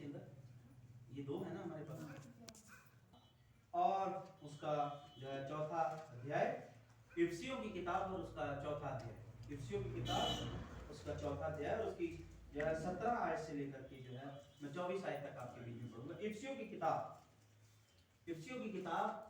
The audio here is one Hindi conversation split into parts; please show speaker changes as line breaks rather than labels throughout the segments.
इसके अंदर, ये 2 है ना हमारे पास। और उसका जो है चौथा अध्याय इफिसियों की किताब और उसका चौथा अध्याय, इफिसियों की किताब उसका चौथा अध्याय और उसकी जो है 17 आयत से लेकर के जो है मैं 24 आयत तक आपके बीच में पढ़ूंगा। इफिसियों की किताब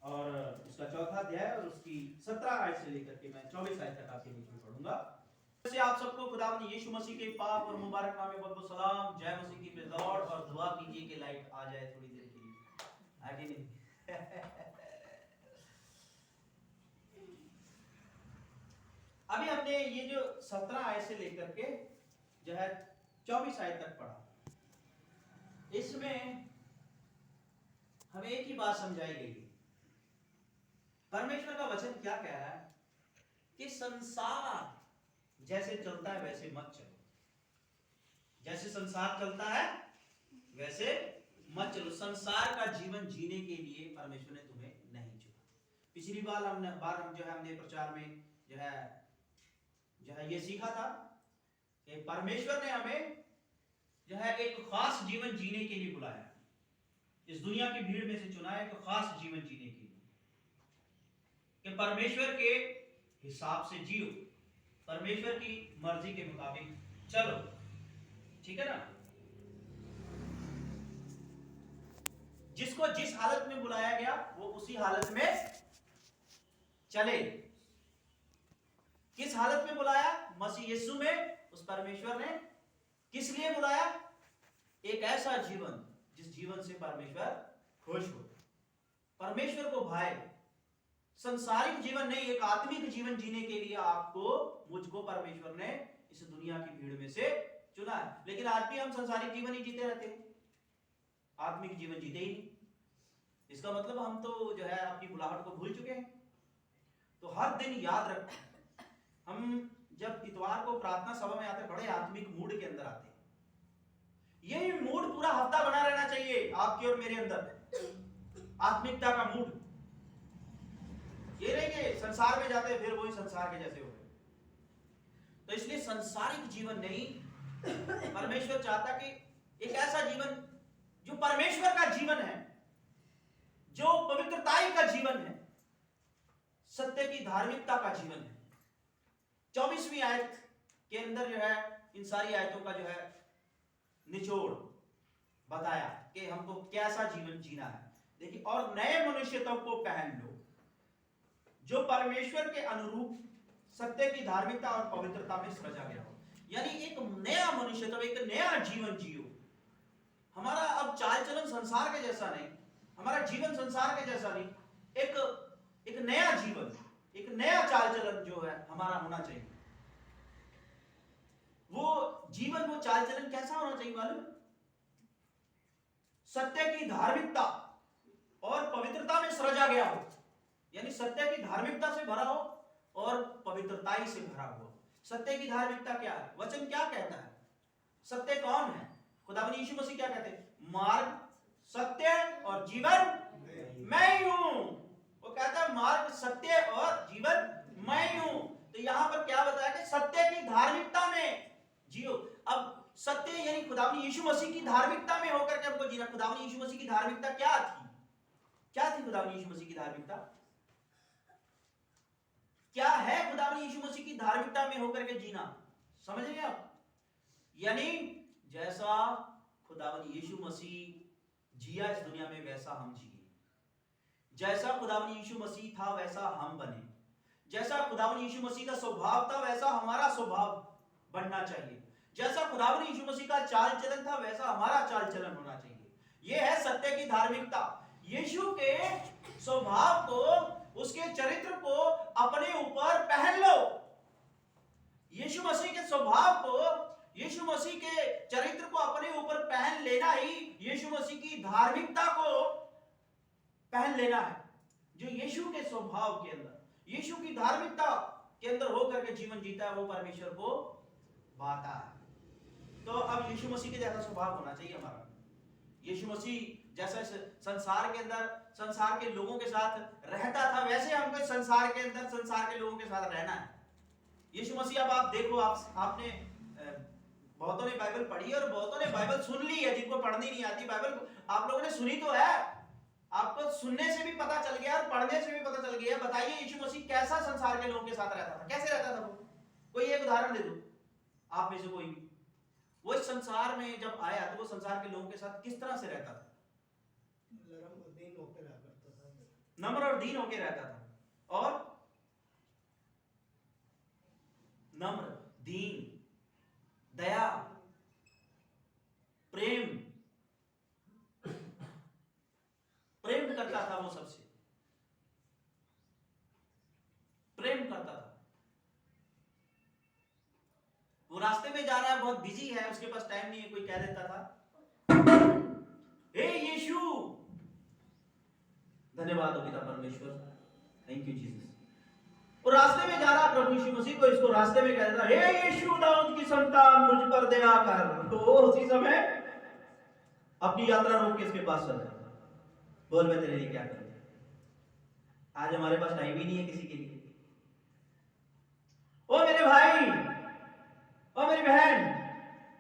और उसका चौथा अध्याय और उसकी 17 आयत से लेकर के मैं 24 आयत तक आपके बीच में पढ़ूंगा। से आप सबको खुदावंद यीशु मसीह के पाक और मुबारक नाम में बहुत-बहुत सलाम, जय मसीह की प्रेज़ लॉर्ड, और दुआ कीजिए कि लाइट आ जाए थोड़ी देर के लिए, आगे नहीं। अभी हमने ये जो 17 आयत से लेकर के जो है 24 आयत तक पढ़ा, इसमें हमें एक ही बात समझाई गई। परमेश्वर का वचन क्या कह रहा है कि संसार जैसे चलता है वैसे मत चलो, जैसे संसार चलता है वैसे मत चलो। संसार का जीवन जीने के लिए परमेश्वर ने तुम्हें नहीं चुना। पिछली बार हम जो है हमने प्रचार में जो है ये सीखा था कि परमेश्वर ने हमें जो है एक खास जीवन जीने के लिए बुलाया, इस दुनिया की भीड़ में से चुना है एक खास जीवन जीने के लिए, कि परमेश्वर के हिसाब से जियो, परमेश्वर की मर्जी के मुताबिक चलो, ठीक है ना। जिसको जिस हालत में बुलाया गया वो उसी हालत में चले। किस हालत में बुलाया? मसीह यीशु में उस परमेश्वर ने किस लिए बुलाया? एक ऐसा जीवन जिस जीवन से परमेश्वर खुश हो, परमेश्वर को भाए, संसारिक जीवन नहीं, एक आत्मिक जीवन जीने के लिए आपको मुझको परमेश्वर ने इस दुनिया की भीड़ में से चुना है। लेकिन आज भी हम संसारिक जीवन ही जीते रहते हैं, आत्मिक जीवन जीते ही नहीं। इसका मतलब हम तो जो है अपनी बुलाहट को भूल चुके हैं। तो हर दिन याद रखें, हम जब इतवार को प्रार्थना सभा में आते बड़े आत्मिक मूड के अंदर आते हैं। यही मूड पूरा हफ्ता बना रहना चाहिए आपके और मेरे अंदर, आत्मिकता का मूड। ये नहीं कि संसार में जाते फिर वही संसार के जैसे हो गए। तो इसलिए संसारिक जीवन नहीं, परमेश्वर चाहता कि एक ऐसा जीवन जो परमेश्वर का जीवन है, जो पवित्रताई का जीवन है, सत्य की धार्मिकता का जीवन है। 24वीं आयत के अंदर जो है इन सारी आयतों का जो है निचोड़ बताया कि हमको कैसा जीवन जीना है। देखिए, और नए मनुष्यत्व को पहन लो जो परमेश्वर के अनुरूप सत्य की धार्मिकता और पवित्रता में सृजा गया हो। यानी एक नया मनुष्यत्व, एक नया जीवन जियो। हमारा अब चाल चलन संसार के जैसा नहीं, हमारा जीवन संसार के जैसा नहीं, एक नया जीवन, एक नया चाल चलन जो है हमारा होना चाहिए। वो जीवन, वो चाल चलन कैसा होना चाहिए मालूम? सत्य की धार्मिकता और पवित्रता में सृजा गया हो, यानी सत्य की धार्मिकता से भरा हो और पवित्रताई से भरा हुआ। सत्य की धार्मिकता क्या है? वचन क्या कहता है? सत्य कौन है? खुदावंद यीशु मसीह क्या कहते हैं? मार्ग, सत्य और जीवन मैं ही हूं। वो कहता है मार्ग, सत्य और जीवन मैं ही हूं। तो यहां पर क्या बताया कि सत्य की धार्मिकता में जियो। अब सत्य यानी खुदावंद यीशु मसीह की धार्मिकता में होकर के हमको जीना। खुदावंद यीशु मसीह की धार्मिकता क्या थी? क्या थी खुदावंद यीशु मसीह की धार्मिकता? क्या है खुदावंद यीशु मसीह की धार्मिकता में होकर के जीना? समझ रहे आप? यानी जैसा खुदावंद यीशु मसीह जिया इस दुनिया में वैसा हम जिए, जैसा खुदावंद यीशु मसीह था वैसा हम बने, जैसा खुदावंद यीशु मसीह का स्वभाव था वैसा हमारा स्वभाव बनना चाहिए, जैसा खुदावंद यीशु मसीह का चाल चलन था वैसा हमारा चाल चलन होना चाहिए। यह है सत्य की धार्मिकता। यीशु के स्वभाव को, उसके चरित्र को अपने ऊपर पहन लो। यीशु मसीह के स्वभाव को, यीशु मसीह के चरित्र को अपने ऊपर पहन लेना ही यीशु मसीह की धार्मिकता को पहन लेना है। जो यीशु के स्वभाव के अंदर, यीशु की धार्मिकता के अंदर होकर के जीवन जीता है वो परमेश्वर को भाता है। तो अब यीशु मसीह के जैसा स्वभाव होना चाहिए हमारा। यीशु मसीह जैसा संसार के अंदर संसार के लोगों के साथ रहता था वैसे हमको संसार के अंदर संसार के लोगों के साथ रहना है। यीशु मसीह, अब आप देखो, आपने बहुतों ने बाइबल पढ़ी है और बहुतों ने बाइबल सुन ली है, जिनको पढ़नी नहीं आती बाइबल आप लोगों ने सुनी तो है, आपको सुनने से भी पता चल गया और पढ़ने से भी पता चल गया। बताइए यीशु मसीह कैसा संसार के लोगों के साथ रहता था, कैसे रहता था वो? कोई एक उदाहरण दे दो आप में से कोई भी। वो इस संसार में जब आया तो वो संसार के लोगों के साथ किस तरह से रहता था? नम्र और दीन होके रहता था। और नम्र, दीन, दया, प्रेम करता था, वो सबसे प्रेम करता था। वो रास्ते में जा रहा है, बहुत बिजी है, उसके पास टाइम नहीं है, कोई कह देता था हे यीशु, धन्यवाद हो पिता परमेश्वर, थैंक यू जीसस। वो रास्ते में जा रहा प्रभु यीशु मसीह को, इसको रास्ते में कह देता हे यीशु दाऊद की संतान मुझ पर दया कर, तो वो उसी समय अपनी यात्रा रोक के इसके पास चल जाता, बोल मैं तेरे लिए क्या करूं। आज हमारे पास टाइम ही नहीं है किसी के लिए। ओ मेरे भाई, ओ मेरी बहन,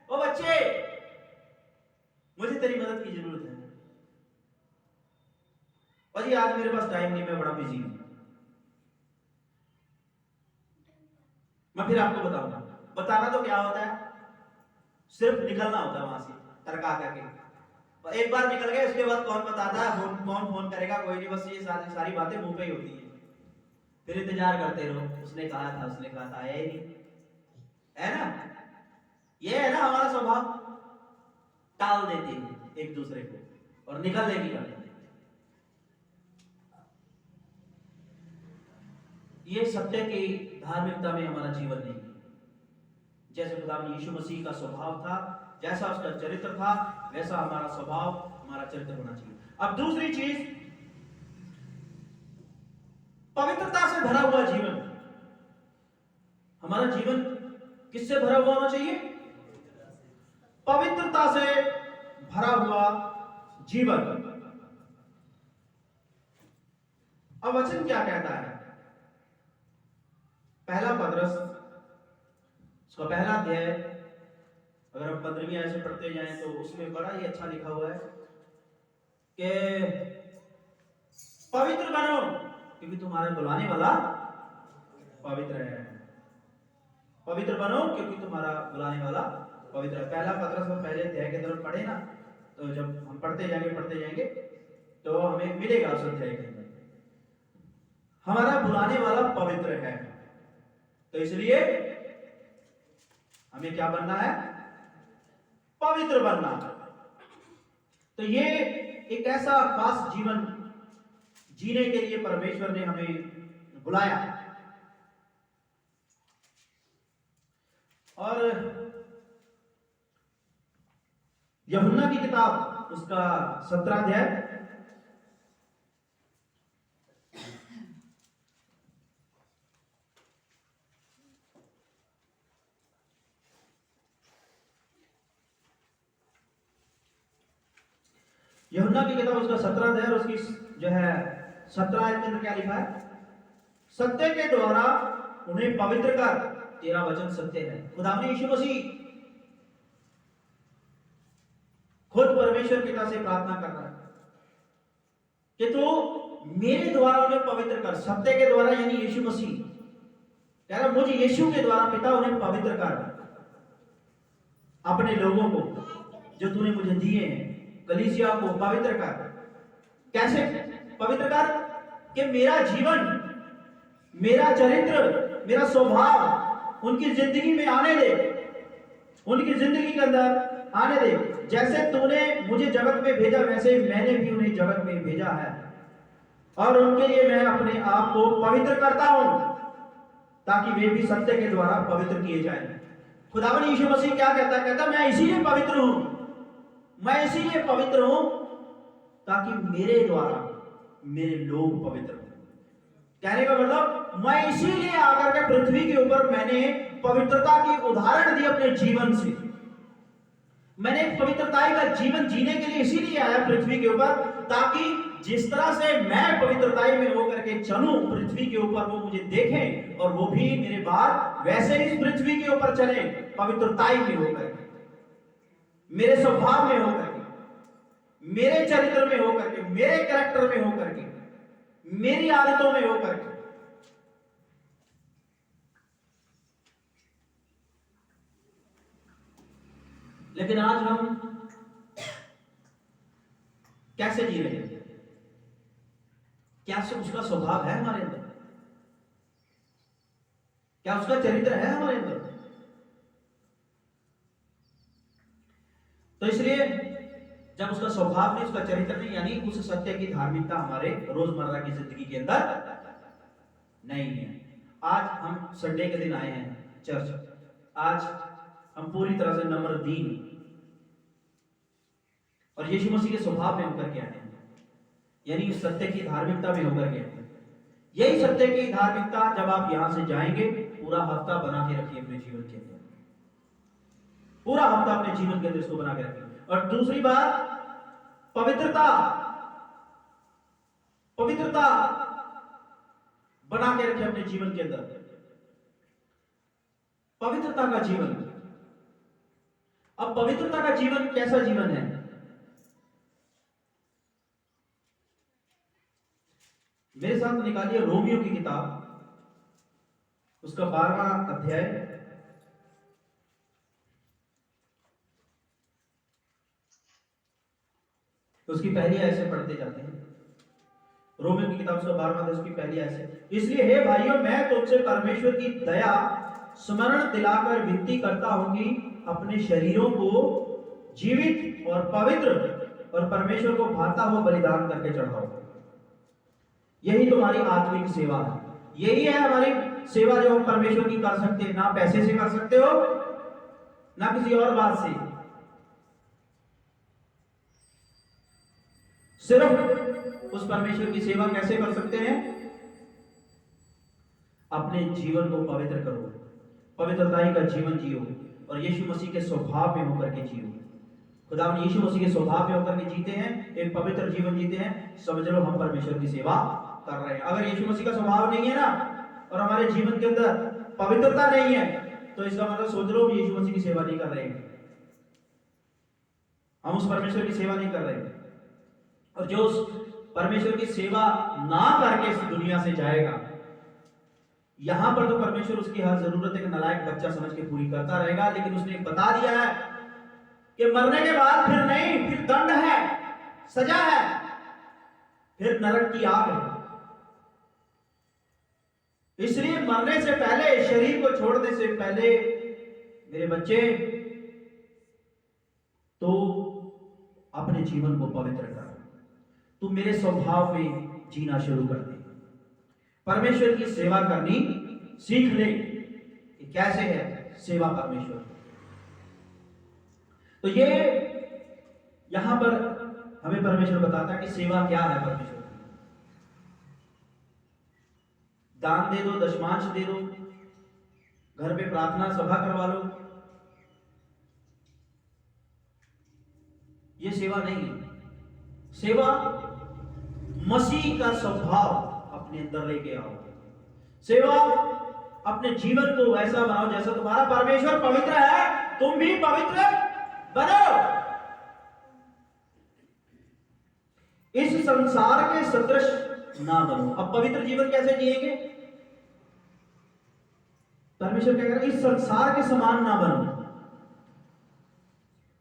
ओ बच्चे, मुझे तेरी मदद की जरूरत है। और जी आज मेरे पास टाइम नहीं, मैं बड़ा बिजी हूं। मैं फिर आपको बताऊंगा। बताना तो क्या होता है, सिर्फ निकलना होता है वहां से तड़का करके। एक बार निकल गए, उसके बाद कौन बताता है, कौन फोन करेगा, कोई नहीं। बस ये सारी बातें मुंह पे ही होती है। फिर इंतजार करते रहो, उसने कहा था, आया ही नहीं, है ना? ये है ना हमारा स्वभाव, टाल देते हैं एक दूसरे को और निकलने की करते हैं। ये सत्य की धार्मिकता में हमारा जीवन नहीं है। जैसे खुदावंद यीशु मसीह का स्वभाव था, जैसा उसका चरित्र था, वैसा हमारा स्वभाव, हमारा चरित्र होना चाहिए। अब दूसरी चीज, पवित्रता से भरा हुआ जीवन। हमारा जीवन किससे भरा हुआ होना चाहिए? पवित्रता से भरा हुआ जीवन। अब वचन क्या कहता है? पहला पत्रस, उसका पहला अध्याय, अगर हम 15वीं आयत से पढ़ते जाएं तो उसमें बड़ा ही अच्छा लिखा हुआ है कि पवित्र बनो क्योंकि तुम्हारे बुलाने वाला पवित्र है। पवित्र बनो क्योंकि तुम्हारा बुलाने वाला पवित्र है। पहला पत्रस में पहले अध्याय के तरफ पढ़े ना, तो जब हम पढ़ते जाएंगे तो हमें मिलेगा उस अध्याय के अंदर, हमारा बुलाने वाला पवित्र है। तो इसलिए हमें क्या बनना है? पवित्र बनना। तो ये एक ऐसा खास जीवन जीने के लिए परमेश्वर ने हमें बुलाया। और यूहन्ना की किताब, उसका 17 अध्याय, यूहन्ना की किताब उसका 17 अध्याय और उसकी जो है 17 आयत के अंदर क्या लिखा है? सत्य के द्वारा उन्हें पवित्र कर, तेरा वचन सत्य है। खुदावंद यीशु मसीह खुद परमेश्वर पिता से प्रार्थना कर रहा है कि तू मेरे द्वारा उन्हें पवित्र कर। सत्य के द्वारा यानी यीशु मसीह कह रहा, मुझे यीशु के द्वारा पिता उन्हें पवित्र कर, अपने लोगों को जो तूने मुझे दिए हैं, कलीसिया को पवित्र कर। कैसे पवित्र कर? कि मेरा जीवन, मेरा चरित्र, मेरा स्वभाव उनकी जिंदगी में आने दे, उनकी जिंदगी के अंदर आने दे। जैसे तूने मुझे जगत में भेजा वैसे मैंने भी उन्हें जगत में भेजा है, और उनके लिए मैं अपने आप को पवित्र करता हूं ताकि वे भी सत्य के द्वारा पवित्र किए जाएं। खुदावंद यीशु मसीह क्या कहता है? कहता मैं इसीलिए पवित्र हूं, मैं इसीलिए पवित्र हूं ताकि मेरे द्वारा मेरे लोग पवित्र हो। कहने का मतलब, मैं इसीलिए आकर के पृथ्वी के ऊपर मैंने पवित्रता की उदाहरण दी अपने जीवन से। मैंने पवित्रताई का जीवन जीने के लिए इसीलिए आया पृथ्वी के ऊपर, ताकि जिस तरह से मैं पवित्रताई में होकर के चलूं पृथ्वी के ऊपर, वो मुझे देखें और वो भी मेरे बाद वैसे इस पृथ्वी के ऊपर चले पवित्रताई में होकर। मेरे स्वभाव में होकर के, मेरे चरित्र में होकर के, मेरे कैरेक्टर में होकर के, मेरी आदतों में होकर के। लेकिन आज हम कैसे जी रहे हैं? क्या उसका स्वभाव है हमारे अंदर? क्या उसका चरित्र है हमारे अंदर? तो इसलिए जब उसका स्वभाव नहीं, उसका चरित्र नहीं, यानी उस सत्य की धार्मिकता हमारे रोजमर्रा की जिंदगी के अंदर नहीं है। आज हम संडे के दिन आए हैं चर्च, आज हम पूरी तरह से नम्रदीन और यीशु मसीह के स्वभाव में होकर के आए हैं, यानी उस सत्य की धार्मिकता में होकर के आए हैं। यही सत्य की धार्मिकता जब आप यहां से जाएंगे, पूरा हफ्ता बना के रखिए अपने जीवन के अंदर, पूरा हफ्ता अपने जीवन के अंदर इसको बना के रखिए। और दूसरी बात, पवित्रता, पवित्रता बना के रखिए अपने जीवन के अंदर, पवित्रता का जीवन। अब पवित्रता का जीवन कैसा जीवन है? मेरे साथ निकालिए रोमियो की किताब, उसका 12वां अध्याय, उसकी पहली आयत से पढ़ते जाते हैं। रोमियो की किताब उसका 12वां अध्याय, उसकी पहली आयत से, इसलिए हे भाइयों, मैं तुमसे परमेश्वर की दया स्मरण दिलाकर विनती करता हूं कि अपने शरीरों को जीवित और पवित्र और परमेश्वर को भाता हुआ बलिदान करके चढ़ाओ। यही तुम्हारी आत्मिक सेवा है। यही है हमारी सेवा जो हम परमेश्वर की कर सकते हैं। ना पैसे से कर सकते हो, ना किसी और बात से, सिर्फ उस परमेश्वर की सेवा कैसे कर सकते हैं? अपने जीवन को पवित्र करो, पवित्रता का जीवन जियो और यीशु मसीह के स्वभाव में होकर के जियो। खुदा ने यीशु मसीह के स्वभाव में होकर के जीते हैं, एक पवित्र जीवन जीते हैं, समझ लो हम परमेश्वर की सेवा कर रहे हैं। अगर यीशु मसीह का स्वभाव नहीं है ना, और हमारे जीवन के अंदर पवित्रता नहीं है, तो इसका मतलब सोच लो हम यीशु मसीह की सेवा नहीं कर रहे हैं, हम उस परमेश्वर की सेवा नहीं कर रहे हैं। और जो उस परमेश्वर की सेवा ना करके इस दुनिया से जाएगा, यहां पर तो परमेश्वर उसकी हर जरूरत एक नालायक बच्चा समझ के पूरी करता रहेगा, लेकिन उसने बता दिया है कि मरने के बाद फिर नहीं, फिर दंड है, सजा है, फिर नरक की आग है। इसलिए मरने से पहले, शरीर को छोड़ने से पहले मेरे बच्चे, तो अपने जीवन को पवित्र कर, तू मेरे स्वभाव में जीना शुरू कर दे, परमेश्वर की सेवा करनी सीख ले कि कैसे है सेवा परमेश्वर। तो ये यहां पर हमें परमेश्वर बताता है कि सेवा क्या है परमेश्वर की। दान दे दो, दशमांश दे दो, घर पे प्रार्थना सभा करवा लो, ये सेवा नहीं है। सेवा मसीह का स्वभाव अपने अंदर लेके आओ। सेवा अपने जीवन को वैसा बनाओ जैसा तुम्हारा परमेश्वर पवित्र है, तुम भी पवित्र बनो। इस संसार के सदृश ना बनो। अब पवित्र जीवन कैसे जिएंगे? परमेश्वर क्या कह रहा है? इस संसार के समान ना बनो,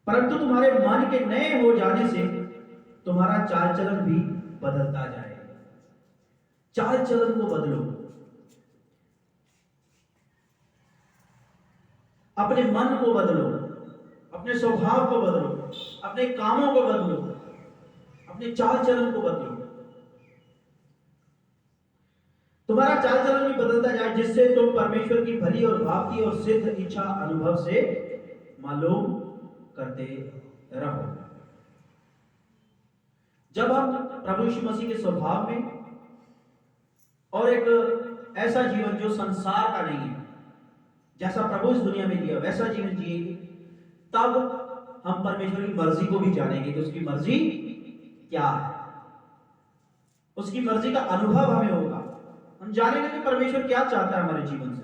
परंतु तुम्हारे मन के नए हो जाने से तुम्हारा चाल चलन भी बदलता जाए। चाल चलन को बदलो, अपने मन को बदलो, अपने स्वभाव को बदलो, अपने कामों को बदलो, अपने चाल चलन को बदलो। तुम्हारा चाल चलन भी बदलता जाए, जिससे तुम परमेश्वर की भली और भावती और सिद्ध इच्छा अनुभव से मालूम करते रहो। जब हम प्रभु यीशु मसीह के स्वभाव में और एक ऐसा जीवन जो संसार का नहीं है, जैसा प्रभु इस दुनिया में जिया वैसा जीवन जिएंगे, तब हम परमेश्वर की मर्जी को भी जानेंगे कि उसकी मर्जी क्या है। उसकी मर्जी का अनुभव हमें होगा, हम जानेंगे कि परमेश्वर क्या चाहता है हमारे जीवन से।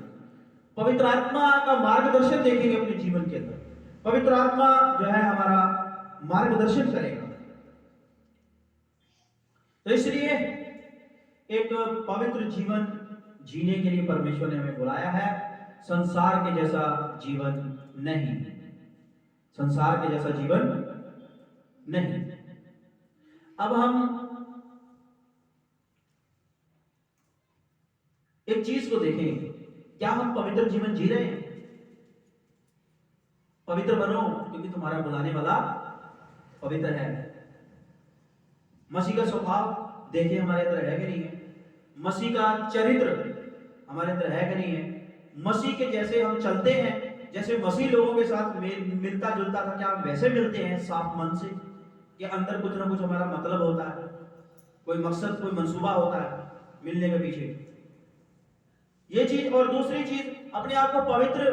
पवित्र आत्मा का मार्गदर्शन देखेंगे अपने जीवन के अंदर, पवित्र आत्मा जो है हमारा मार्गदर्शन करेगा। तो इसलिए एक पवित्र जीवन जीने के लिए परमेश्वर ने हमें बुलाया है। संसार के जैसा जीवन नहीं, संसार के जैसा जीवन नहीं। अब हम एक चीज को देखें, क्या हम पवित्र जीवन जी रहे हैं? पवित्र बनो क्योंकि तुम्हारा बुलाने वाला पवित्र है। मसीह का स्वभाव देखिए हमारे अंदर है कि नहीं है? मसीह का चरित्र हमारे अंदर है कि नहीं है? मसीह के जैसे हम चलते हैं, जैसे मसीह लोगों के साथ मिलता जुलता था, क्या हम वैसे मिलते हैं साफ मन से? कि अंदर कुछ ना कुछ हमारा मतलब होता है, कोई मकसद, कोई मंसूबा होता है मिलने के पीछे? ये चीज। और दूसरी चीज, अपने आप को पवित्र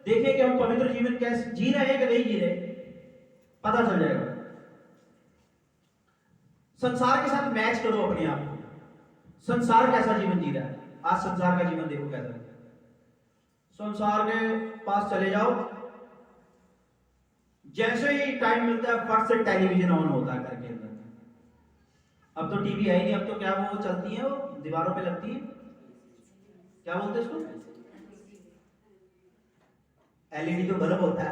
देखें कि हम पवित्र जीवन कैसे जी रहे हैं कि नहीं जी रहे, पता चल जाएगा। संसार के साथ मैच करो अपने आप को, संसार कैसा जीवन जी रहा है। आज संसार का जीवन देखो कैसा है। संसार के पास चले जाओ, जैसे ही टाइम मिलता है फट से टेलीविजन ऑन होता है घर के अंदर। अब तो टीवी है ही नहीं, अब तो क्या वो चलती है, वो दीवारों पे लगती है, क्या बोलते हैं उसको? एलईडी तो बल्ब होता है,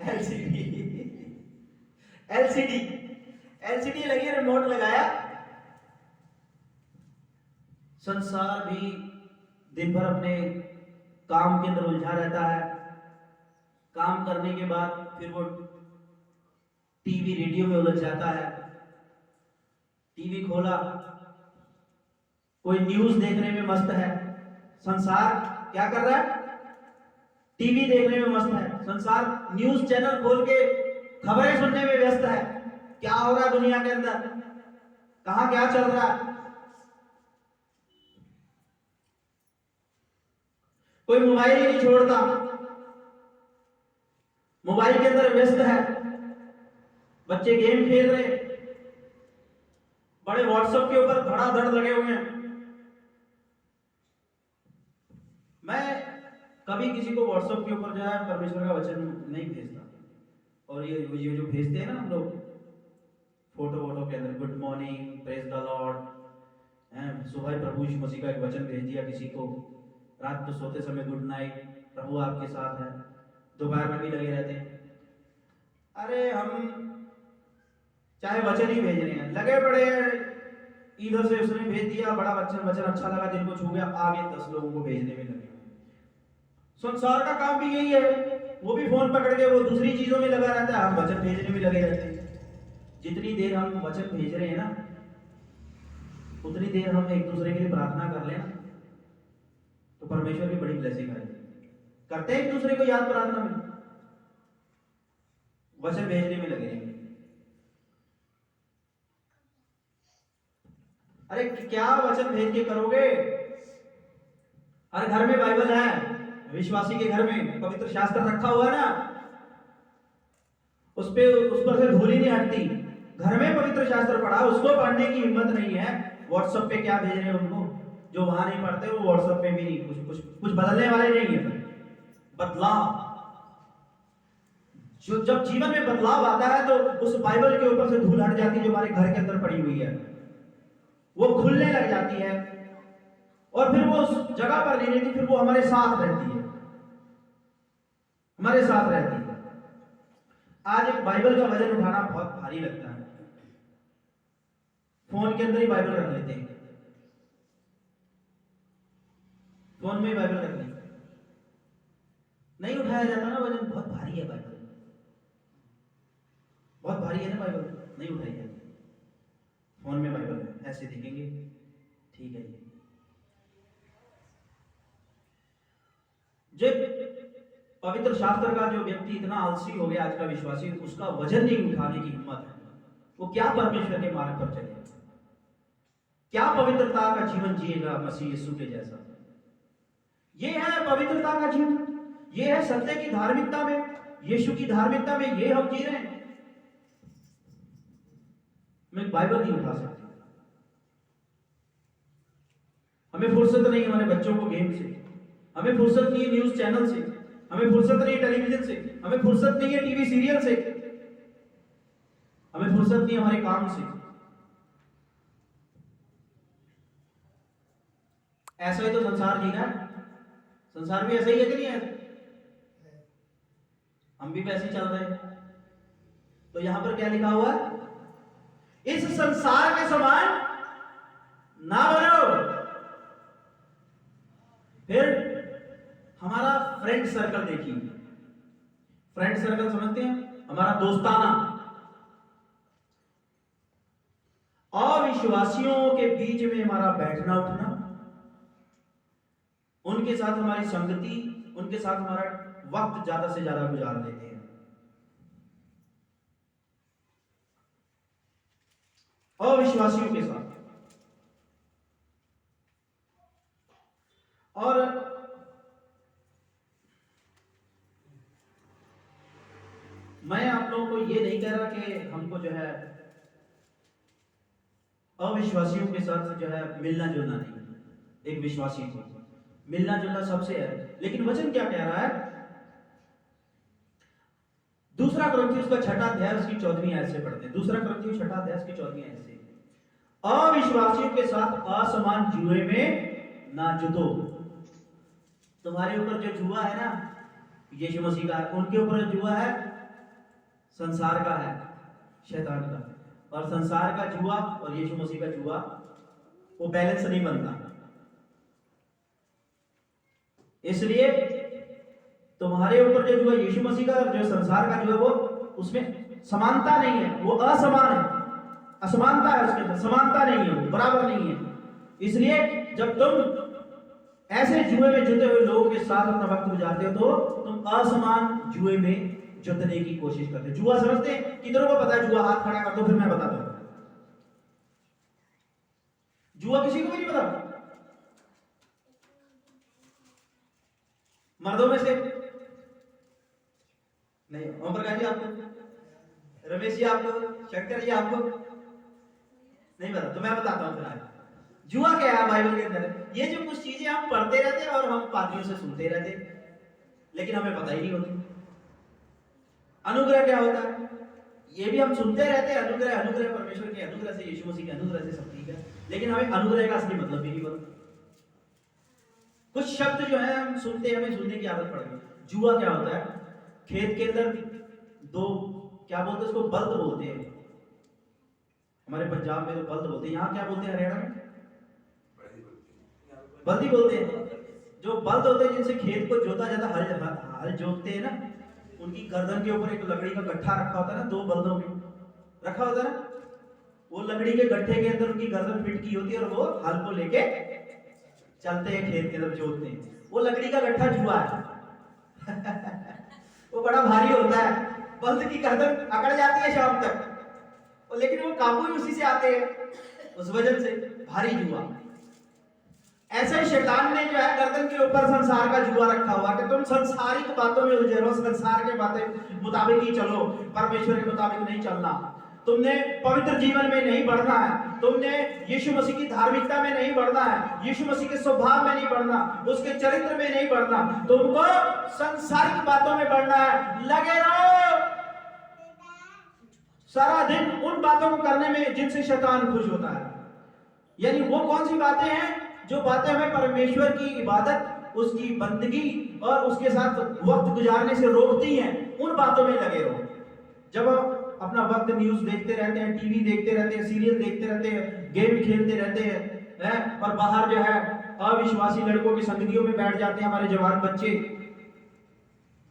एलसीडी। एलसीडी एलसीडी लगी, रिमोट लगाया। संसार भी दिन भर अपने काम के अंदर उलझा रहता है। काम करने के बाद फिर वो टीवी रेडियो में उलझ जाता है। टीवी खोला, कोई न्यूज देखने में मस्त है। संसार क्या कर रहा है? टीवी देखने में मस्त है। संसार न्यूज चैनल खोल के खबरें सुनने में व्यस्त है। क्या हो रहा है दुनिया के अंदर, कहां क्या चल रहा है। कोई मोबाइल ही नहीं छोड़ता, मोबाइल के अंदर व्यस्त है। बच्चे गेम खेल रहे, बड़े व्हाट्सएप के ऊपर धड़ाधड़ लगे हुए हैं। मैं कभी किसी को व्हाट्सएप के ऊपर जो है परमेश्वर का वचन नहीं भेजता। और ये जो भेजते हैं ना हम लोग फोटो वोटो के अंदर, good morning, praise the Lord, सुबह प्रभु यीशु मसीह का एक वचन भेज दिया किसी को, रात को सोते समय गुड नाइट, प्रभु आपके साथ है, दोपहर में भी लगे रहते हैं। अरे हम चाहे वचन ही भेज रहे हैं, लगे पड़े इधर से उसने भेज दिया, बड़ा वचन अच्छा लगा, दिल को छू गया, आगे 10 लोगों को भेजने में लगे। संसार का काम भी यही है, वो भी फोन पकड़ के वो दूसरी चीजों में लगा रहता है, हम वचन भेजने में लगे रहते हैं। जितनी देर हम वचन भेज रहे हैं ना, उतनी देर हम एक दूसरे के लिए प्रार्थना कर लेना, तो परमेश्वर की बड़ी ब्लेसिंग आएगी। करते हैं एक दूसरे को याद प्रार्थना में, वचन भेजने में लगे रहेंगे। अरे क्या वचन भेज के करोगे? हर घर में बाइबल है, विश्वासी के घर में पवित्र शास्त्र रखा हुआ है ना, उस पर से धूल ही नहीं हटती। घर में पवित्र शास्त्र पढ़ा, उसको पढ़ने की हिम्मत नहीं है, व्हाट्सएप पे क्या भेज रहे हैं उनको? जो वहां नहीं पढ़ते वो व्हाट्सएप पे भी नहीं, कुछ बदलने वाले नहीं है। बदलाव, जो जब जीवन में बदलाव आता है तो उस बाइबल के ऊपर से धूल हट जाती है जो हमारे घर के अंदर पड़ी हुई है, वो खुलने लग जाती है, और फिर वो उस जगह पर नहीं रहती, फिर वो हमारे साथ रहती है, हमारे साथ रहती है। आज एक बाइबल का वजन उठाना बहुत भारी लगता है। फोन के अंदर ही बाइबल रख लेते हैं, फोन में ही बाइबल रख लेते, नहीं उठाया जाता ना, वजन बहुत भारी है। बाइबल बहुत भारी है ना, बाइबल नहीं उठाई जाती। फोन में बाइबल है, ऐसे देखेंगे, ठीक है। जो पवित्र शास्त्र का जो व्यक्ति इतना आलसी हो गया आज का विश्वासी, उसका वजन नहीं उठाने की हिम्मत है, वो क्या परमेश्वर के मार्ग पर चलेगा? क्या पवित्रता का जीवन जिएगा मसीह यीशु के जैसा? ये है पवित्रता का जीवन, ये है सत्य की धार्मिकता में, यीशु की धार्मिकता में, ये हम जी रहे हैं। मैं बाइबल नहीं उठा सकती, हमें फुर्सत नहीं हमारे बच्चों को गेम से, हमें फुर्सत नहीं न्यूज चैनल से, हमें फुर्सत नहीं है टेलीविजन से, हमें फुर्सत नहीं है टीवी सीरियल से, हमें फुर्सत नहीं है हमारे काम से। ऐसा ही तो संसार जीना है, संसार भी ऐसा ही है कि नहीं है? हम भी वैसे ही चल रहे हैं। तो यहां पर क्या लिखा हुआ है? इस संसार के समान ना बनो। फिर हमारा फ्रेंड सर्कल देखिए, फ्रेंड सर्कल समझते हैं? हमारा दोस्ताना, अविश्वासियों के बीच में हमारा बैठना उठना, उनके साथ हमारी संगति, उनके साथ हमारा वक्त ज्यादा से ज्यादा गुजार देते हैं। अविश्वासियों के साथ। और मैं आप लोगों को ये नहीं कह रहा कि हमको जो है अविश्वासियों के साथ जो है मिलना जुलना नहीं। एक विश्वासी को मिलना जुलना सबसे है, लेकिन वचन क्या कह रहा है? दूसरा कुरिन्थियों उसका 6वां अध्याय उसकी 14वीं आयत से पढ़ते हैं। दूसरा कुरिन्थियों 6वां अध्याय उसकी 14वीं आयत से, अविश्वासियों के साथ असमान जुए में ना जुटो। तुम्हारे ऊपर जो जुआ है ना, यीशु मसीह का है, उनके ऊपर जो जुआ है संसार का है, शैतान का। और संसार का जुआ और यीशु मसीह का जुआ वो बैलेंस नहीं बनता। इसलिए तुम्हारे ऊपर जो जुआ यीशु मसीह का और जो संसार का जुआ, वो उसमें समानता नहीं है, वो असमान है, असमानता है उसके अंदर, समानता नहीं है, वो बराबर नहीं है। इसलिए जब तुम ऐसे जुए में जुटे हुए लोगों के साथ अपना वक्त गुजारते हो तो तुम असमान जुए में जुटने की कोशिश करते हो। जुआ समझते हैं? कितनों को पता है जुआ? हाथ खड़ा कर दो, फिर मैं बताता हूं। जुआ किसी को भी नहीं पता? मर्दों में से नहीं? ओम प्रकाश जी आपको, रमेश जी आपको, शंकर जी आपको नहीं पता? तो मैं बताता हूं फिर आज जुआ क्या है बाइबल के अंदर। ये जो कुछ चीजें हम पढ़ते रहते हैं और हम पादरियों से सुनते रहते हैं, लेकिन हमें पता ही नहीं होती। अनुग्रह क्या होता है ये भी हम सुनते रहते हैं, अनुग्रह, अनुग्रह परमेश्वर के अनुग्रह से, यीशु मसीह के अनुग्रह से सब ठीक है, लेकिन हमें अनुग्रह का असली मतलब भी नहीं पता। कुछ शब्द जो है हम सुनते हैं, हमें सुनने की आदत पड़ गई। जुआ क्या होता है? खेत के अंदर दो, क्या बोलते हैं उसको? बल्द बोलते हैं। हमारे पंजाब में तो बल्द बोलते हैं, यहाँ क्या बोलते हैं हरियाणा में? बल्दी बोलते हैं। जो बल्द होते हैं जिनसे खेत को जोता जाता, हल जोतते हैं ना, उनकी गर्दन के ऊपर एक लकड़ी का गट्ठा रखा होता है ना, 2 बल्दों में रखा होता है ना, वो लकड़ी के गट्ठे के अंदर उनकी गर्दन फिट की होती है और वो हल को लेके चलते हैं, खेत के अंदर जोतते हैं। वो लकड़ी का गट्ठा जुआ है वो बड़ा भारी होता है, बल्द की गर्दन अकड़ जाती है शाम तक, लेकिन वो काबू ही उसी से आते हैं, उस वजन से भारी जुआ। ऐसे ही शैतान ने जो है गर्दन के ऊपर संसार का जुआ रखा हुआ कि तुम संसारिक बातों में उलझे रहो, संसार के बातें मुताबिक ही चलो, परमेश्वर के मुताबिक नहीं चलना। तुमने पवित्र जीवन में नहीं बढ़ना है, तुमने यीशु मसीह की धार्मिकता में नहीं बढ़ना है, यीशु मसीह के स्वभाव में नहीं बढ़ना, उसके चरित्र में नहीं बढ़ना, तुमको संसारिक बातों में बढ़ना है। लगे रहो सारा दिन उन बातों को करने में जिनसे शैतान खुश होता है। यानी वो कौन सी बातें हैं? जो बातें हमें परमेश्वर की इबादत, उसकी बंदगी और उसके साथ वक्त गुजारने से रोकती हैं, उन बातों में लगे रहो। जब हम अपना वक्त न्यूज देखते रहते हैं, टीवी देखते रहते हैं, सीरियल देखते रहते हैं, गेम खेलते रहते हैं, और बाहर जो है अविश्वासी लड़कों की संगतियों में बैठ जाते हैं हमारे जवान बच्चे,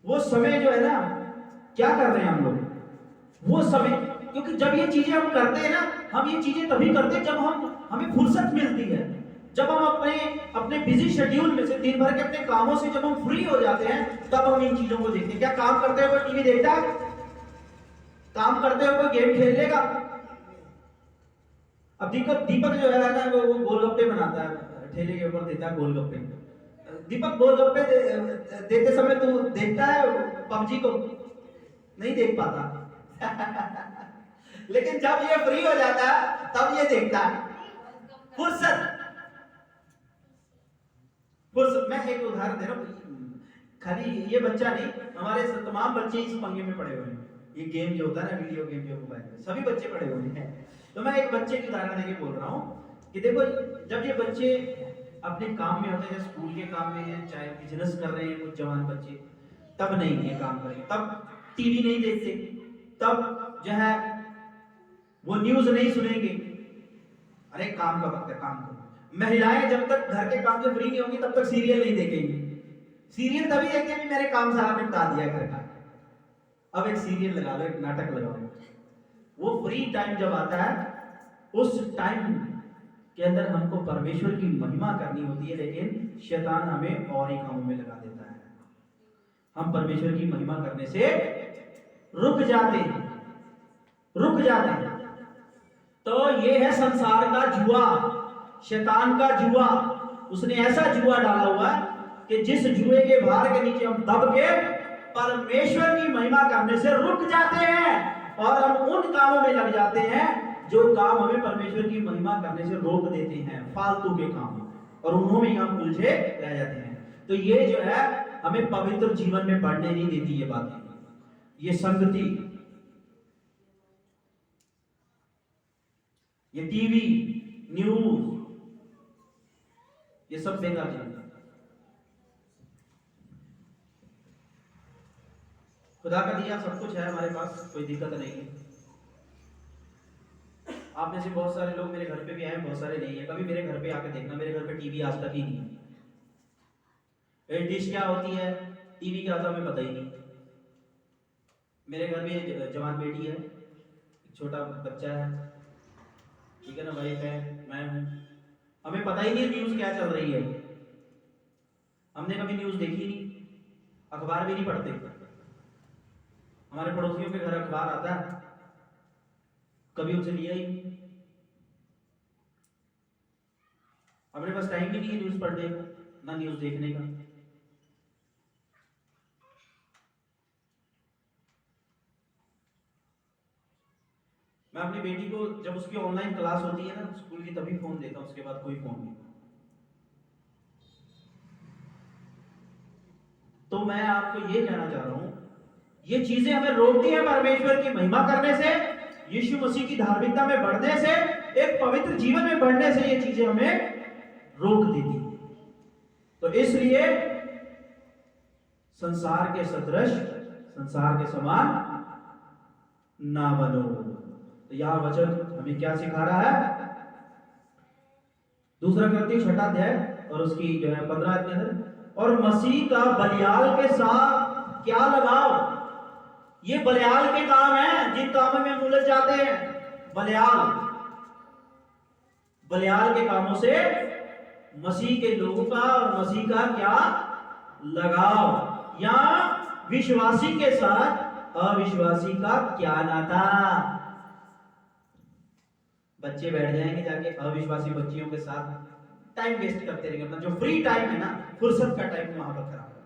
वो समय जो है ना, क्या कर रहे हैं हम लोग वो समय? क्योंकि जब ये चीजें हम करते हैं ना, हम ये चीजें तभी करते हैं जब हमें फुर्सत मिलती है, जब हम अपने बिजी शेड्यूल में से, दिन भर के अपने कामों से जब हम फ्री हो जाते हैं, तब हम इन चीजों को देखते हैं। क्या काम करते हुए टीवी देखता है? काम करते हुए कोई गेम खेल लेगा? अब दीपक जो है ना, वो गोलगप्पे बनाता है, ठेले के ऊपर देता है गोलगप्पे। दीपक गोलगप्पे देते समय तू देखता है पबजी को? नहीं देख पाता लेकिन जब ये फ्री हो जाता है तब ये देखता है। फुर्सत। मैं एक उदाहरण दे रहा हूँ, खाली ये बच्चा नहीं, हमारे तमाम बच्चे इस पंगे में पड़े हुए हैं। ये गेम जो होता है ना, वीडियो गेम जो मोबाइल में, सभी बच्चे पड़े हुए हैं। तो मैं एक बच्चे की उदाहरण देके बोल रहा हूँ कि देखो, जब ये बच्चे अपने काम में होते हैं, स्कूल के काम में हैं, चाहे बिजनेस कर रहे हैं कुछ जवान बच्चे, तब नहीं ये काम करेंगे, तब टीवी नहीं देखते, तब जो है वो न्यूज नहीं सुनेंगे। अरे काम का वक्त है, काम करो। महिलाएं जब तक घर के काम से फ्री नहीं होंगी तब तक सीरियल नहीं देखेंगी। सीरियल तभी देखेंगे मैंने काम सारा निपटा दिया घर का, अब एक सीरियल लगा लो, एक नाटक लगाओ। वो फ्री टाइम जब आता है, उस टाइम के अंदर हमको परमेश्वर की महिमा करनी होती है, लेकिन शैतान हमें और ही कामों में लगा देता है। हम परमेश्वर की महिमा करने से रुक जाते हैं। तो ये है संसार का जुआ, शैतान का जुआ। उसने ऐसा जुआ डाला हुआ कि जिस जुए के भार के नीचे हम दब के परमेश्वर की महिमा करने से रुक जाते हैं, और हम उन कामों में लग जाते हैं जो काम हमें परमेश्वर की महिमा करने से रोक देते हैं, फालतू के काम, और उन्हों में हम उलझे रह जाते हैं। तो ये जो है हमें पवित्र जीवन में बढ़ने नहीं देती ये बातें, ये संगति, ये टीवी, न्यूज, ये सब बेकार चीज। खुदा का दिया सब कुछ है हमारे पास, कोई दिक्कत नहीं है। आप में से बहुत सारे लोग मेरे घर पे भी आए, बहुत सारे नहीं है। कभी मेरे घर पे आके देखना, मेरे घर पे टीवी आज तक ही नहीं है। डिश क्या होती है, टीवी क्या होता है, हमें पता ही नहीं। मेरे घर में जवान बेटी है, छोटा बच्चा है, ठीक है ना, वाइफ है, मैं हूं। हमें पता ही नहीं न्यूज क्या चल रही है। हमने कभी न्यूज देखी नहीं, अखबार भी नहीं पढ़ते। हमारे पड़ोसियों के घर अखबार आता है, कभी उनसे लिया ही नहीं। अपने पास टाइम भी नहीं है न्यूज पढ़ने का, ना न्यूज देखने का। मैं अपनी बेटी को जब उसकी ऑनलाइन क्लास होती है ना स्कूल की, तभी फोन देता हूं, उसके बाद कोई फोन नहीं। तो मैं आपको ये कहना चाह रहा हूं, ये चीजें हमें रोकती हैं परमेश्वर की महिमा करने से, यीशु मसीह की धार्मिकता में बढ़ने से, एक पवित्र जीवन में बढ़ने से ये चीजें हमें रोक देती हैं। तो इसलिए संसार के सदृश, संसार के समान ना बनो। तो यह वचन हमें क्या सिखा रहा है? दूसरा कृत्य 6 अध्याय और उसकी जो है 15 के अंदर, और मसीह का बलियाल के साथ क्या लगाव। ये बलियाल के काम है जिन कामों में हम उलझ जाते हैं। बलियाल के कामों से मसीह के लोगों का और मसीह का क्या लगाव, या विश्वासी के साथ अविश्वासी का क्या नाता। बच्चे बैठ जाएंगे जाके अविश्वासी बच्चियों के साथ टाइम वेस्ट करते रहेंगे, अपना जो फ्री टाइम है ना, फुर्सत का टाइम वहां पर खराब है।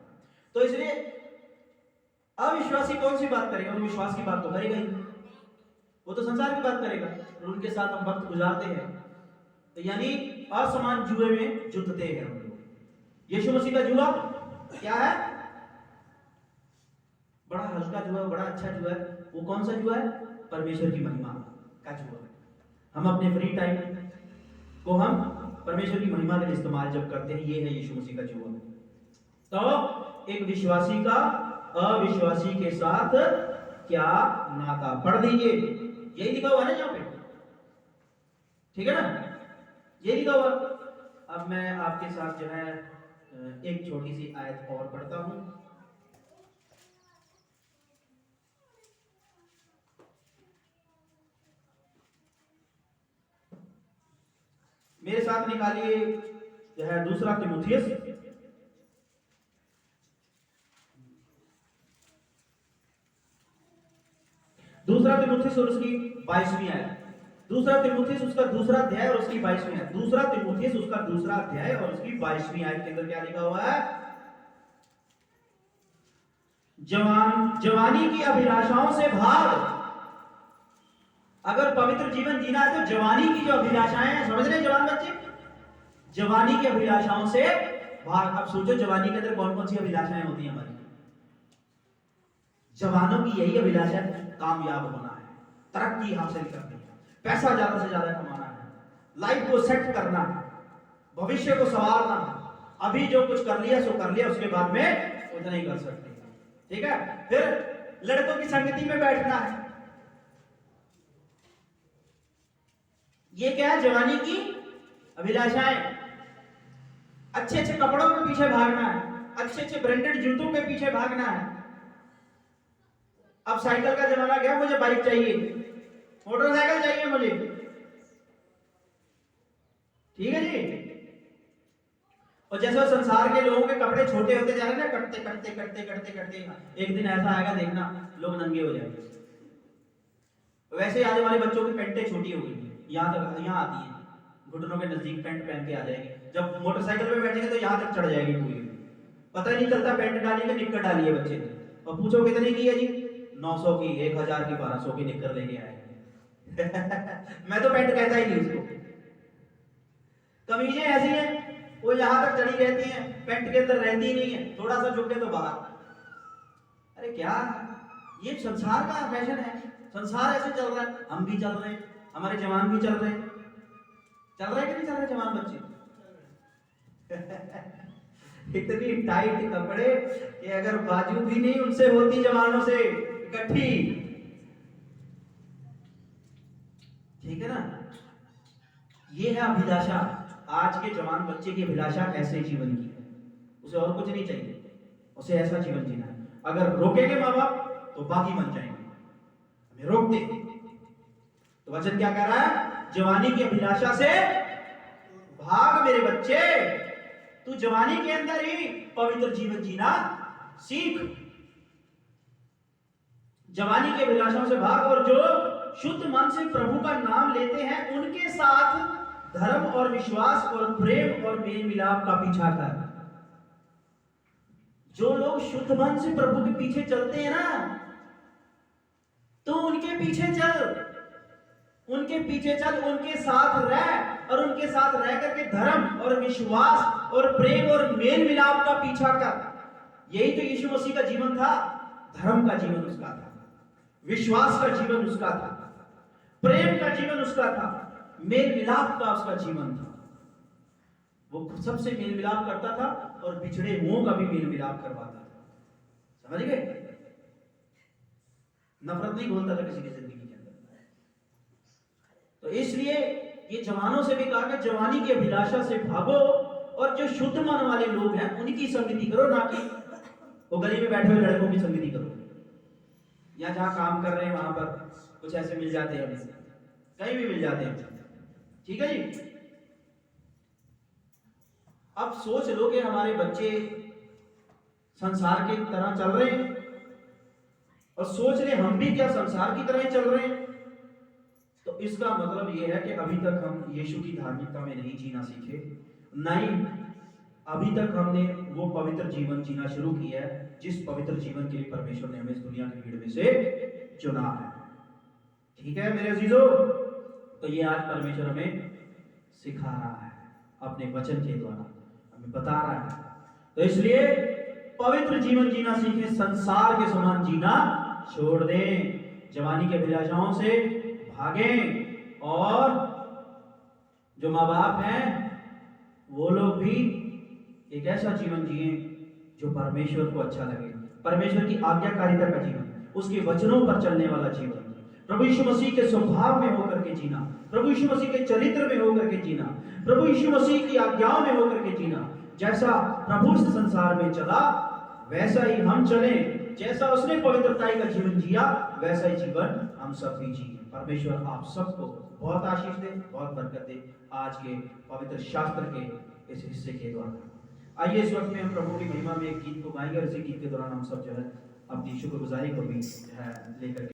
तो इसलिए अविश्वासी कौन सी बात करेगा, वो विश्वास की बात तो करेगा ही, वो तो संसार की बात करेगा, और उनके साथ हम वक्त गुजारते हैं। तो यानी असमान जुए में जुटते हैं हम लोग। यीशु मसीह का जुआ क्या है? बड़ा हल्का जुआ, बड़ा अच्छा जुआ है। वो कौन सा जुआ है? परमेश्वर की महिमा का जुआ। हम अपने फ्री टाइम को हम परमेश्वर की महिमा के लिए इस्तेमाल जब करते हैं, ये है यीशु मसीह का जुआ। तो एक विश्वासी का अविश्वासी के साथ क्या नाता, पढ़ दीजिए, यही लिखा हुआ है ना यहाँ पे, ठीक है ना, ये लिखा हुआ। अब मैं आपके साथ जो है एक छोटी सी आयत और पढ़ता हूं। मेरे साथ निकालिए जो है दूसरा तीमुथियुस, दूसरा तीमुथियुस और उसकी 22वीं आयत। दूसरा तीमुथियुस उसका दूसरा अध्याय और उसकी 22वीं आयत। दूसरा तीमुथियुस उसका दूसरा अध्याय और उसकी 22वीं आयत के अंदर क्या लिखा हुआ है? जवानी की अभिलाषाओं से भाग। अगर पवित्र जीवन जीना है तो जवानी की जो अभिलाषाएं हैं, समझ रहे हैं जवान बच्चे, जवानी की अभिलाषाओं से भाग। अब सोचो जवानी के अंदर कौन कौन सी अभिलाषाएं होती हैं हमारी। जवानों की यही अभिलाषा है, कामयाब होना है, तरक्की हासिल करनी है, पैसा ज्यादा से ज्यादा कमाना है, लाइफ को सेट करना है, भविष्य को संवारना है। अभी जो कुछ कर लिया सो कर लिया, उसके बाद में उतना ही कर सकते हैं। ठीक है, फिर लड़कों की संगति में बैठना है। ये क्या है, जवानी की अभिलाषाएं। अच्छे अच्छे कपड़ों के पीछे भागना है, अच्छे अच्छे ब्रांडेड जूतों के पीछे भागना है। अब साइकिल का जमाना गया, मुझे बाइक चाहिए, मोटरसाइकिल चाहिए मुझे। ठीक है जी। और जैसे संसार के लोगों के कपड़े छोटे होते जा रहे हैं ना, कटते कटते कटते कटते कटते, एक दिन ऐसा आएगा देखना लोग नंगे हो जाएंगे। वैसे आज हमारे बच्चों की पैंटें छोटी हो गई, यहाँ तक, यहाँ आती है, घुटनों के नजदीक पैंट पहन के आ जाएंगे। जब मोटरसाइकिल पे बैठेंगे तो यहाँ तक चढ़ जाएगी पूरी, पता ही नहीं चलता पैंट डाली है निक्कर डाली है बच्चे ने। और पूछो कितने की है जी, 900 की, 1000 की, 1200 की निक्कर लेके आए। मैं तो पैंट कहता ही नहीं उसको। कमीजें ऐसी हैं, वो यहाँ तक चढ़ी रहती हैं, पैंट के अंदर रहती ही नहीं है, थोड़ा सा झुके तो बाहर। अरे क्या, ये संसार का फैशन है, संसार ऐसे चल रहा है। हम भी चल रहे हैं, हमारे जवान भी चल रहे हैं। चल रहे कि नहीं चल रहे जवान बच्चे? इतनी टाइट कपड़े कि अगर बाजू भी नहीं उनसे होती जवानों से इकट्ठी। ठीक है ना, ये है अभिलाषा। आज के जवान बच्चे की अभिलाषा ऐसे जीवन की है, उसे और कुछ नहीं चाहिए, उसे ऐसा जीवन जीना है। अगर रोकेंगे माँ बाप तो बागी बन जाएंगे, हमें रोकते। तो वचन क्या कह रहा है, जवानी की अभिलाषा से भाग मेरे बच्चे, तू जवानी के अंदर ही पवित्र जीवन जीना सीख। जवानी की अभिलाषाओं से भाग, और जो शुद्ध मन से प्रभु का नाम लेते हैं उनके साथ धर्म और विश्वास और प्रेम और मेल मिलाप का पीछा कर। जो लोग शुद्ध मन से प्रभु के पीछे चलते हैं ना, तो उनके पीछे चल, उनके पीछे चल, उनके साथ रह, और उनके साथ रह करके धर्म और विश्वास और प्रेम और मेल मिलाप का पीछा कर। यही तो यीशु मसीह का जीवन था। धर्म का जीवन उसका था, विश्वास का जीवन उसका था, प्रेम का जीवन उसका था, मेल मिलाप का उसका जीवन था। वो सबसे मेल मिलाप करता था और बिछड़े हुओं का भी मेल मिलाप करवाता था। समझ गए? नफरत नहीं घोलता था किसी की जिंदगी के अंदर। तो इसलिए ये जवानों से भी कहा कि जवानी की अभिलाषा से भागो, और जो शुद्ध मन वाले लोग हैं उनकी संगति करो, ना कि वो गली में बैठे हुए लड़कों की संगति करो, या जहां काम कर रहे हैं वहां पर कुछ ऐसे मिल जाते हैं, कहीं भी मिल जाते हैं। ठीक है जी। अब सोच लो कि हमारे बच्चे संसार की तरह चल रहे हैं, और सोच ले हम भी क्या संसार की तरह ही चल रहे हैं। तो इसका मतलब यह है कि अभी तक हम यीशु की धार्मिकता में नहीं जीना सीखे, नहीं अभी तक हमने वो पवित्र जीवन जीना शुरू किया है जिस पवित्र जीवन के लिए परमेश्वर ने हमें इस दुनिया की भीड़ में से चुना है। ठीक है मेरे अजीजों, तो ये आज परमेश्वर हमें सिखा रहा है, अपने वचन के द्वारा हमें बता रहा है। तो इसलिए पवित्र जीवन जीना सीखें, संसार के समान जीना छोड़ दें, जवानी के अभिलाषाओं से भागें, और जो माँ बाप हैं वो लोग भी एक ऐसा जीवन जिए जो परमेश्वर को अच्छा लगे, परमेश्वर की आज्ञाकारिता का जीवन, उसके वचनों पर चलने वाला जीवन, प्रभु यीशु मसीह के स्वभाव में होकर के जीना, प्रभु यीशु मसीह के चरित्र में होकर के जीना, प्रभु यीशु मसीह की आज्ञाओं में होकर के जीना। जैसा प्रभु इस संसार में चला वैसा ही हम चले, जैसा उसने पवित्रता का जीवन जिया वैसा ही जीवन हम सब भी जिए। परमेश्वर आप सबको बहुत आशीष दे, बहुत बरकत दे आज के पवित्र शास्त्र के इस हिस्से के द्वारा। आइए इस वक्त में हम प्रभु की महिमा में एक गीत को गाएंगे, और इसी गीत के दौरान हम सब जो है अपनी शुक्रगुजारी को भी लेकर